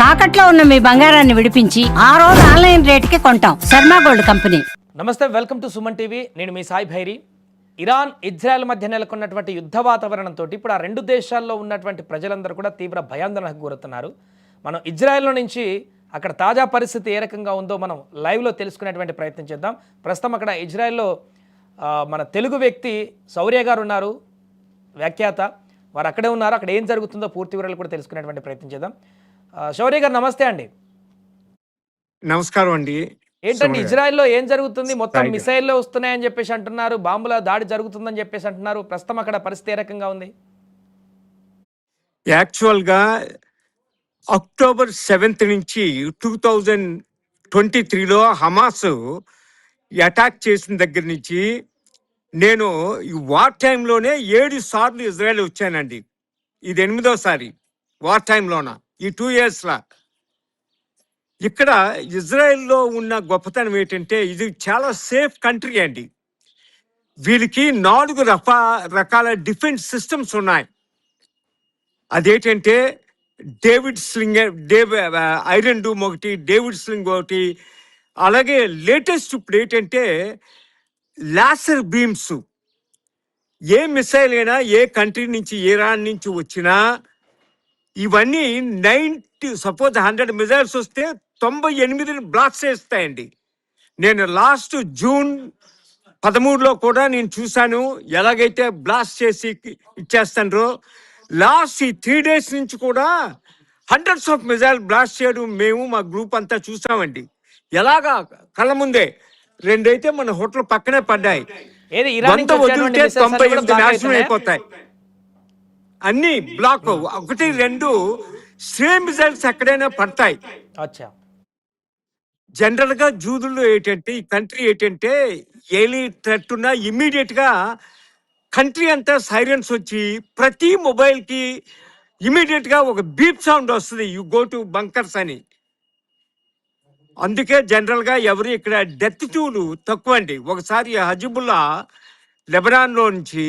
తాకట్లో ఉన్న మీ బంగారాన్ని విడిపించి ఆ రోజు ఆన్లైన్ రేటుకి కొంటాం. Sharma gold company. నమస్తే, వెల్కమ్ టు సుమన్ టీవీ. నేను మీ సాయి భైరి. ఇరాన్ ఇజ్రాయెల్ మధ్య నెలకొన్నటువంటి యుద్ధ వాతావరణంతో ఇప్పుడు ఆ రెండు దేశాల్లో ఉన్నటువంటి ప్రజలందరూ కూడా తీవ్ర భయాందోళనకు గురవుతున్నారు. మనం ఇజ్రాయెల్ నుంచి అక్కడ తాజా పరిస్థితి ఏ రకంగా ఉందో మనం లైవ్లో తెలుసుకునేటువంటి ప్రయత్నం చేద్దాం. ప్రస్తుతం అక్కడ ఇజ్రాయెల్లో మన తెలుగు వ్యక్తి శౌర్య గారు ఉన్నారు, వ్యాఖ్యాత. వారు అక్కడే ఉన్నారు. అక్కడ ఏం జరుగుతుందో పూర్తి వివరాలు కూడా తెలుసుకునేటువంటి ప్రయత్నం చేద్దాం. శౌర్య గారు నమస్తే అండి. నమస్కారం అండి. ఏంటంటే ఇజ్రాయెల్లో ఏం జరుగుతుంది? మొత్తం మిసైల్లో వస్తున్నాయని చెప్పేసి అంటున్నారు, బాంబుల దాడి జరుగుతుందని చెప్పేసి అంటున్నారు. ప్రస్తుతం అక్కడ పరిస్థితి ఏ రకంగా ఉంది? యాక్చువల్గా అక్టోబర్ 7th నుంచి 2023లో హమాస్ అటాక్ చేసిన దగ్గర నుంచి నేను ఈ వార్ టైంలోనే 7 సార్లు ఇజ్రాయెల్ వచ్చానండి. ఇది 8వ వార్ టైంలోన ఈ 2 yearsలా. ఇక్కడ ఇజ్రాయెల్లో ఉన్న గొప్పతనం ఏంటంటే ఇది చాలా సేఫ్ కంట్రీ అండి. వీళ్ళకి 4 రకాల డిఫెన్స్ సిస్టమ్స్ ఉన్నాయి. అదేంటంటే డేవిడ్ స్లింగ్, ఐరన్ డూమ్ ఒకటి, డేవిడ్ స్లింగ్ ఒకటి, అలాగే లేటెస్ట్ ఇప్పుడు ఏంటంటే లాసర్ బీమ్స్. ఏ మిసైల్ అయినా ఏ కంట్రీ నుంచి, ఇరాన్ నుంచి వచ్చినా ఇవన్నీ 100 మిజైల్స్ వస్తే 98 బ్లాస్ట్ చేస్తాయండి. నేను లాస్ట్ జూన్ 13లో కూడా నేను చూశాను ఎలాగైతే బ్లాస్ట్ చేసి ఇచ్చేస్తారో. లాస్ట్ ఈ 3 days నుంచి కూడా హండ్రెడ్స్ ఆఫ్ మిజైల్ బ్లాస్ట్ చేయడం మేము మా గ్రూప్ అంతా చూసామండి. ఎలాగా కళ్ళ ముందే 2 అయితే మన హోటల్ పక్కనే పడ్డాయి. 100 వదిలితే 98 నాశనం అయిపోతాయి. అన్ని బ్లాక్, 1, 2 సేమ్ మిజైల్స్ ఎక్కడైనా పడతాయి. జనరల్ గా జూదుల్లో ఏంటంటే ఈ కంట్రీ ఏంటంటే ఏలీ థ్రెట్ ఉన్నా ఇమ్మీడియట్ గా కంట్రీ అంతా సైరన్స్ వచ్చి ప్రతి మొబైల్ కి ఇమ్మీడియట్ గా ఒక బీప్ సౌండ్ వస్తుంది, యు గో టు బంకర్స్ అని. అందుకే జనరల్ గా ఎవరు ఇక్కడ డెత్ టూలు తక్కువ అండి. ఒకసారి హజిబుల్లా లెబనాన్ లో నుంచి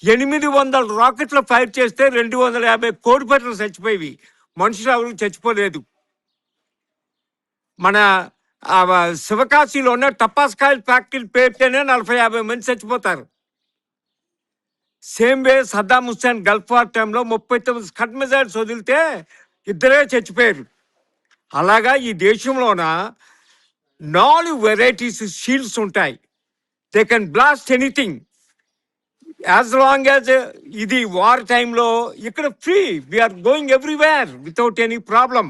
800 రాకెట్లు ఫైర్ చేస్తే 250 కోడిపెట్టలు చచ్చిపోయి, మనుషులు ఎవరు చచ్చిపోలేదు. మన శివకాశీలో ఉన్న టపాస్కాయల ఫ్యాక్టరీలు పేరుతేనే 40-50 మంది చచ్చిపోతారు. Same way Saddam Hussein Gulf war టైంలో 39 స్కడ్ మిజైల్స్ వదిలితే 2 చచ్చిపోయారు. అలాగా ఈ దేశంలోన 4 వెరైటీస్ షీల్డ్స్ ఉంటాయి. They can blast anything as long as. ఇది వార్ టైంలో ఇక్కడ free, we are going everywhere without any problem.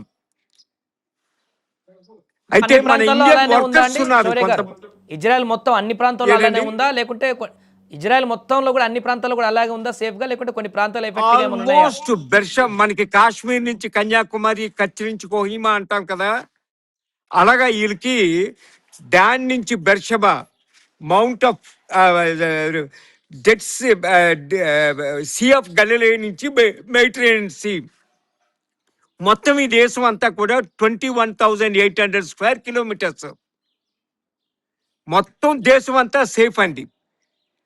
అయితే మన ఇండియన్ వర్కర్స్ ఉన్నారు. ఇజ్రాయెల్ మొత్తం అన్ని ప్రాంతాల్లో అలానే ఉందా, లేకుంటే ఇజ్రాయెల్ మొత్తంలో కూడా అన్ని ప్రాంతాల్లో కూడా అలాగే ఉందా సేఫ్ గా, లేకుంటే కొన్ని ప్రాంతాలు ఆల్మోస్ట్ బెర్షం, మనకి కాశ్మీర్ నుంచి కన్యాకుమారి, కచ్ నుంచి కోహిమా అంటాం కదా, అలాగా వీళ్ళకి డాన్ నుంచి Beersheba, mount of dead sea of Galilee నుంచి మెడిటరేనియన్ సీ, మొత్తం ఈ దేశం అంతా కూడా 21,800 స్క్వేర్ కిలోమీటర్స్. మొత్తం దేశం అంతా సేఫ్ అండి.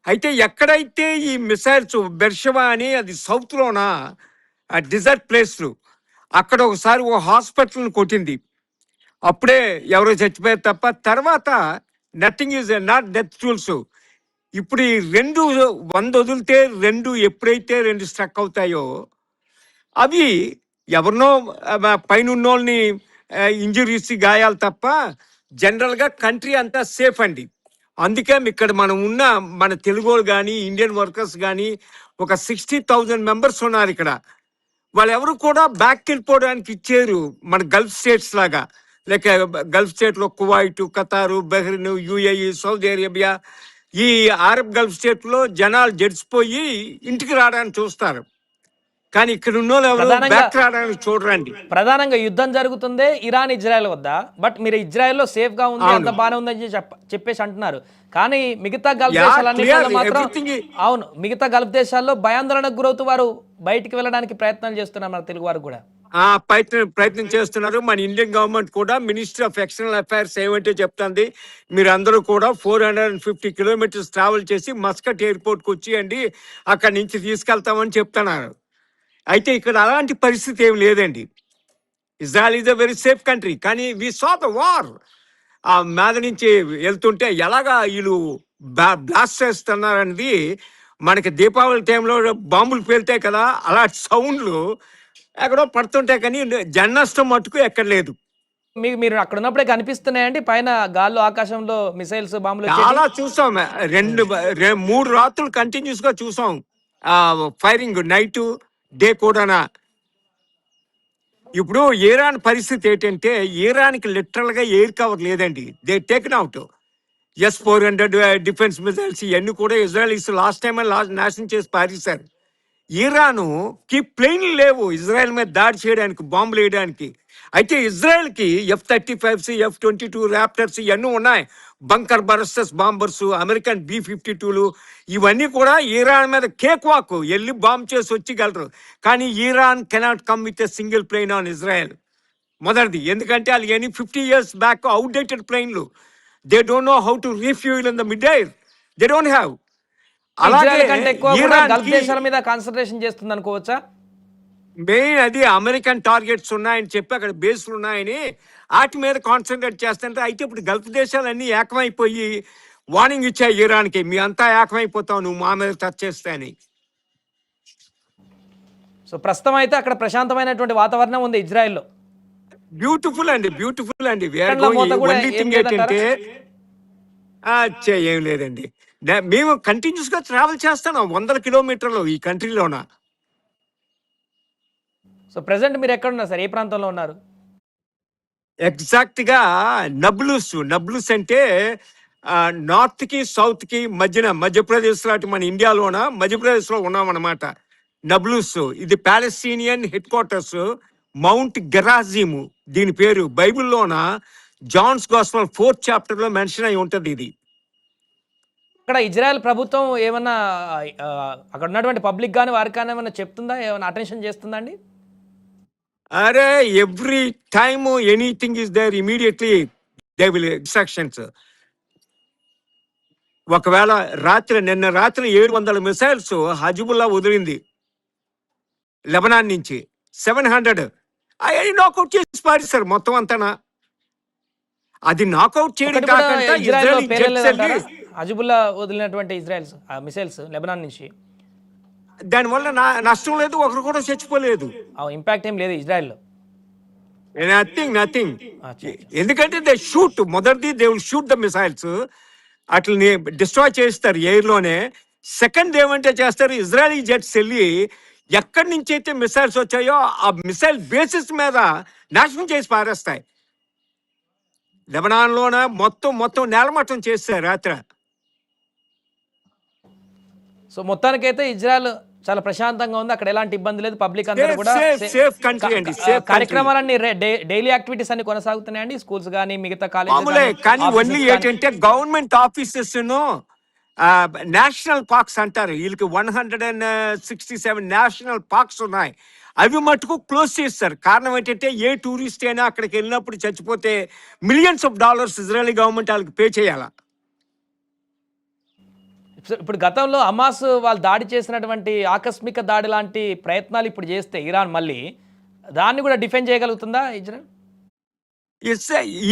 అయితే ఎక్కడైతే ఈ మిసైల్స్ బెర్షవా అని అది సౌత్లోన డిజర్ట్ ప్లేస్లు, అక్కడ ఒకసారి ఓ హాస్పిటల్ని కొట్టింది. అప్పుడే ఎవరో చచ్చిపోయారు తప్ప తర్వాత nothing is not death tools. ఇప్పుడు ఈ 100 వదిలితే 2 ఎప్పుడైతే 2 స్ట్రక్ అవుతాయో అవి ఎవరినో పైన ఉన్నోళ్ళని ఇంజురీస్, గాయాలు తప్ప జనరల్గా కంట్రీ అంతా సేఫ్ అండి. అందుకే ఇక్కడ మనం ఉన్న మన తెలుగు కానీ ఇండియన్ వర్కర్స్ కానీ ఒక 60,000 మెంబర్స్ ఉన్నారు ఇక్కడ. వాళ్ళు ఎవరు కూడా బ్యాక్ వెళ్ళిపోవడానికి ఇచ్చారు మన గల్ఫ్ స్టేట్స్ లాగా. లేక గల్ఫ్ స్టేట్లో Kuwait, ఖతారు, Bahrain, UAE, Saudi Arabia, ఈ అరబ్ గల్ఫ్ స్టేట్లో జనాలు జడిసిపోయి ఇంటికి రావడానికి చూస్తారు. కానీ ఇక్కడ ఉన్న చూడరండి. ప్రధానంగా యుద్ధం జరుగుతుంది ఇరాన్ ఇజ్రాయెల్ వద్ద. బట్ మీరు ఇజ్రాయెల్లో సేఫ్ గా ఉంది, అంత బాగానే ఉందని చెప్పేసి అంటున్నారు. కానీ మిగతా గల్ఫ్ దేశాలన్నింటిలో మాత్రం, అవును, మిగతా గల్ఫ్ దేశాల్లో భయాందోళనకు గురవుతూ వారు బయటికి వెళ్ళడానికి ప్రయత్నాలు చేస్తున్నారు. మన తెలుగు వారు కూడా ప్రయత్నం చేస్తున్నారు. మన ఇండియన్ గవర్నమెంట్ కూడా మినిస్ట్రీ ఆఫ్ ఎక్స్టర్నల్ అఫైర్స్ ఏమంటే చెప్తుంది, మీరు అందరూ కూడా 450 kilometers ట్రావెల్ చేసి మస్కట్ ఎయిర్పోర్ట్కి వచ్చేయండి, అక్కడి నుంచి తీసుకెళ్తామని చెప్తున్నారు. అయితే ఇక్కడ అలాంటి పరిస్థితి ఏమి లేదండి. Israel is a very safe country. కానీ వి సా ద వార్. ఆ మీద నుంచి వెళ్తుంటే ఎలాగా వీళ్ళు బ్లాస్ట్ చేస్తున్నారనేది మనకి దీపావళి టైంలో బాంబులు పేలుతాయి కదా, అలాంటి సౌండ్లు ఎక్కడో పడుతుంటాయి, కానీ జన నష్టం మట్టుకు ఎక్కడ లేదు. మీరు అక్కడ ఉన్నప్పుడే కనిపిస్తున్నాయండి పైన గాల్లో ఆకాశంలో మిసైల్స్ బాంబులు చాలా చూసాం. 3 రాత్రులు కంటిన్యూస్ గా చూసాం ఫైరింగ్, నైట్ డే కూడానా. ఇప్పుడు ఇరాన్ పరిస్థితి ఏంటంటే, ఇరాన్కి లిటరల్ గా ఎయిర్ కవర్ లేదండి. They taken out S-400 defence missiles ఇవన్నీ కూడా ఇజ్రాయలీస్ లాస్ట్ టైం నాశనం చేసి పారేశారు. ఇరానుకి ప్లేన్లు లేవు ఇజ్రాయెల్ మీద దాడి చేయడానికి, బాంబులు వేయడానికి. అయితే ఇజ్రాయెల్కి F-35s, F-22 ర్యాప్టర్స్ ఇవన్నీ ఉన్నాయి. బంకర్ బరస్టస్ బాంబర్స్, అమెరికన్ B-52లు ఇవన్నీ కూడా ఇరాన్ మీద కేక్ వాక్ వెళ్ళి బాంబ్ చేసి వచ్చగలరు. కానీ Iran cannot come with a single plane on Israel. మొదటిది ఎందుకంటే వాళ్ళు ఎనీ 50 years బ్యాక్ అవుట్డేటెడ్ ప్లేన్లు. They don't know how to refuel in the mid air. They don't have. Israel కంటే ఎక్కువ కూడా ఇరాన్ గల్ఫ్ దేశాల మీద కాన్సన్ట్రేషన్ చేస్తుంది అనుకోవచ్చా? మెయిన్ అది అమెరికన్ టార్గెట్స్ ఉన్నాయని చెప్పి అక్కడ బేస్లు ఉన్నాయని వాటి మీద కాన్సన్ట్రేట్ చేస్తుంటే, అయితే ఇప్పుడు గల్ఫ్ దేశాలన్నీ ఏకమైపోయి వార్నింగ్ ఇచ్చాయి ఇరాన్కి, మీ అంతా ఏకమైపోతావు నువ్వు మా మీద టచ్ చేస్తే అని. సో ప్రస్తుతం అయితే అక్కడ ప్రశాంతమైనటువంటి వాతావరణం ఉంది ఇజ్రాయెల్లో. బ్యూటిఫుల్ అండి, బ్యూటిఫుల్ అండి. మూత కూడా ఓన్లీ ఏం థింగ్ ఏంటంటే ఏం లేదండి. మేము కంటిన్యూస్ గా ట్రావెల్ చేస్తున్నాం 100 kilometers ఈ కంట్రీలోన. సో ప్రెసెంట్ మీరు ఎక్కడ ఉన్నారు సార్? ఏ ప్రాంతంలో ఉన్నారు? ఎగ్జాక్ట్ గా నబ్లుస్ అంటే నార్త్ కి సౌత్ కి మధ్యన మధ్యప్రదేశ్ లాంటి మన ఇండియాలోన మధ్యప్రదేశ్ లో ఉన్నాం అనమాట. నబ్లుస్ ఇది పాలస్తీనియన్ హెడ్ క్వార్టర్స్, మౌంట్ గెరాజిము దీని పేరు. బైబిల్లోన జాన్స్ గాస్పెల్ 4th chapter లో మెన్షన్ అయి ఉంటది ఇది. అక్కడ ఇజ్రాయెల్ ప్రభుత్వం ఏమన్నా అక్కడ ఉన్నటువంటి పబ్లిక్ కానీ వారికి కానీ ఏమన్నా చెప్తుందా, ఏమైనా అటెన్షన్ చేస్తుందా అండి? అరే every time anything is there immediately they will instructions. ఒకవేళ నిన్న రాత్రి 700 మిసైల్స్ హజిబుల్లా వదిలింది లెబనాన్ నుంచి. 700 అవి నాకౌట్ చేసి పారేశారు మొత్తం అంతానా. అది నాకౌట్ చేయడం కాకుండా ఇజ్రాయెల్ జెట్స్ వెళ్ళి హజిబుల్లా వదిలినటువంటి ఇజ్రాయెల్స్ మిసైల్స్ లెబనాన్ నుంచి దానివల్ల నష్టం లేదు, ఒకరు కూడా చచ్చిపోలేదు. ఇంపాక్ట్ ఏం లేదు ఇజ్రాయెల్లో. నథింగ్. ఎందుకంటే దే షూట్, మొదటిది they will shoot the missiles, అట్లని డిస్ట్రాయ్ చేస్తారు ఎయిర్ లోనే. సెకండ్ ఏమంటే చేస్తారు, ఇజ్రాయలీ జెట్స్ వెళ్ళి ఎక్కడి నుంచి అయితే మిసైల్స్ వచ్చాయో ఆ మిసైల్ బేసిస్ మీద నాశనం చేసి పారేస్తాయి. లెబనాన్ లోన మొత్తం నేలమట్టం చేస్తారు రాత్రి. సో మొత్తానికైతే ఇజ్రాయెల్ చాలా ప్రశాంతంగా ఉంది, అక్కడ ఎలాంటి ఇబ్బంది లేదు. పబ్లిక్ అందరూ కూడా సేఫ్ కంట్రీ అండి. కార్యక్రమాలన్నీ డైలీ యాక్టివిటీస్ అన్ని కొనసాగుతున్నాయండి, స్కూల్స్ కానీ మిగతా మామూలే. కానీ కాలేజెస్ ఓన్లీ ఏంటంటే గవర్నమెంట్ ఆఫీసెస్ నేషనల్ పార్క్స్ అంటారు, వీళ్ళకి 167 నేషనల్ పార్క్స్ ఉన్నాయి, అవి మటుకు క్లోజ్ చేస్తారు. కారణం ఏంటంటే ఏ టూరిస్ట్ అయినా అక్కడికి వెళ్ళినప్పుడు చచ్చిపోతే $millions ఇజ్రాయలీ గవర్నమెంట్ వాళ్ళకి పే చేయాలా. ఇప్పుడు గతంలో హమాస్ వాళ్ళు దాడి చేసినటువంటి ఆకస్మిక దాడి లాంటి ప్రయత్నాలు ఇప్పుడు చేస్తే ఇరాన్ మళ్ళీ దాన్ని కూడా డిఫెండ్ చేయగలుగుతుందా ఇజ్రాయెల్?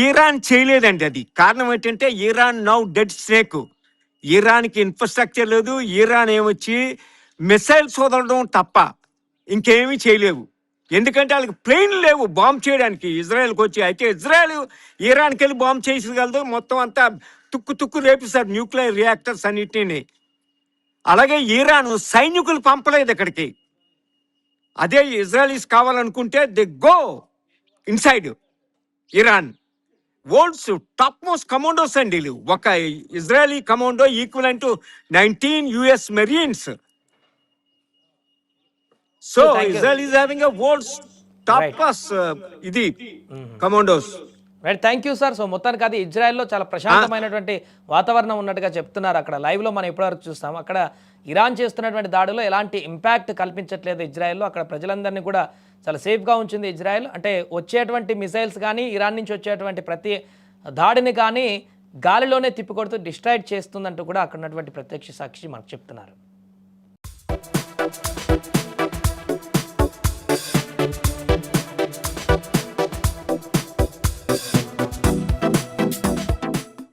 ఇరాన్ చేయలేదండి. అది కారణం ఏంటంటే ఇరాన్ నౌ డెడ్ స్నేక్. ఇరాన్కి ఇన్ఫ్రాస్ట్రక్చర్ లేదు. ఇరాన్ ఏమొచ్చి మిసైల్స్ వదలడం తప్ప ఇంకేమీ చేయలేవు. ఎందుకంటే వాళ్ళకి ప్లేన్ లేవు బాంబ్ చేయడానికి ఇజ్రాయెల్కి వచ్చి. అయితే ఇజ్రాయెల్ ఇరాన్కి వెళ్ళి బాంబ్ చేసగలదు, మొత్తం అంతా తుక్కు రేపిస్తారు న్యూక్లియర్ రియాక్టర్స్ అన్నిటిని. అలాగే ఇరాన్ సైనికులు పంపలేదు అక్కడికి. అదే ఇజ్రాయలీస్ కావాలనుకుంటే they go inside Iran. World's top most commandos అండి వీళ్ళు. ఒక Israeli commando equivalent to 19 US Marines. So Israel is having a world's top class ఇది commandos. Right, thank you sir. So మొత్తానికి అది ఇజ్రాయెల్లో చాలా ప్రశాంతమైనటువంటి వాతావరణం ఉన్నట్టుగా చెప్తున్నారు. అక్కడ లైవ్లో మనం ఇప్పటివరకు చూస్తాం. అక్కడ ఇరాన్ చేస్తున్నటువంటి దాడిలో ఎలాంటి ఇంపాక్ట్ కల్పించట్లేదు ఇజ్రాయెల్లో. అక్కడ ప్రజలందరినీ కూడా చాలా సేఫ్గా ఉంచింది ఇజ్రాయెల్. అంటే వచ్చేటువంటి మిసైల్స్ కానీ ఇరాన్ నుంచి వచ్చేటువంటి ప్రతి దాడిని కానీ గాలిలోనే తిప్పికొడుతూ డిస్ట్రాక్ట్ చేస్తుందంటూ కూడా అక్కడ ఉన్నటువంటి ప్రత్యక్ష సాక్షి మనకు చెప్తున్నారు.